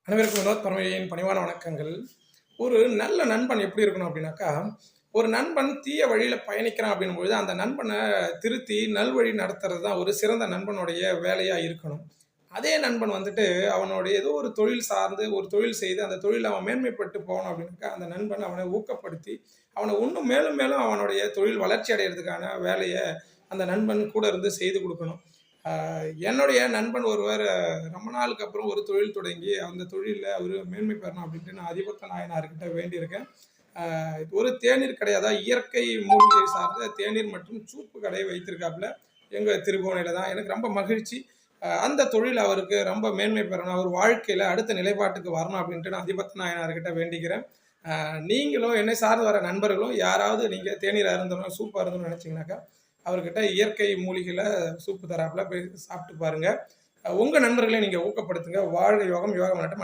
அனைவருக்கும் வினோத் பரமையின் பணிவான வணக்கங்கள். ஒரு நல்ல நண்பன் எப்படி இருக்கணும் அப்படின்னாக்கா, ஒரு நண்பன் தீய வழியில பயணிக்கிறான் அப்படின்னும்பொழுது, அந்த நண்பனை திருத்தி நல்வழி நடத்துறது தான் ஒரு சிறந்த நண்பனுடைய வேலையா இருக்கணும். அதே நண்பன் வந்துட்டு அவனுடைய ஏதோ ஒரு தொழில் சார்ந்து ஒரு தொழில் செய்து, அந்த தொழில்ல அவன் மேன்மைப்பட்டு போகணும் அப்படின்னாக்கா, அந்த நண்பன் அவனை ஊக்கப்படுத்தி, அவனை இன்னும் மேலும் மேலும் அவனுடைய தொழில் வளர்ச்சி அடையறதுக்கான வேலைய அந்த நண்பன் கூட இருந்து செய்து குடுக்கணும். அ என்னுடைய நண்பன் ஒருவர் ரொம்ப நாளுக்கு அப்புறம் ஒரு தொழில் தொடங்கி, அந்த தொழில்ல அவரு மேன்மை பெறணும் அப்படின்ட்டு நான் அதிபத்த நாயனார்கிட்ட வேண்டியிருக்கேன். ஒரு தேநீர் கடை, அதாவது இயற்கை மூலிகை சார்ந்த தேநீர் மற்றும் சூப்பு கடை வைத்திருக்காப்புல. எங்க திருபுவனையில தான். எனக்கு ரொம்ப மகிழ்ச்சி. அந்த தொழில் அவருக்கு ரொம்ப மேன்மை பெறணும். அவர் வாழ்க்கையில அடுத்த நிலைப்பாட்டுக்கு வரணும் அப்படின்ட்டு நான் அதிபத்த நாயனார்கிட்ட வேண்டிக்கிறேன். நீங்களும் என்னை சார்ந்து வர நண்பர்களும் யாராவது நீங்க தேநீர் அருந்தணும், சூப் அருந்தணும்னு நினைச்சீங்கன்னாக்கா, அவர்கிட்ட இயற்கை மூலிகையில சூப்பு தராப்புல போய் சாப்பிட்டு பாருங்க. உங்க நண்பர்களையும் நீங்க ஊக்கப்படுத்துங்க. வாழ்க யோகம், யோகம் நட்டம்.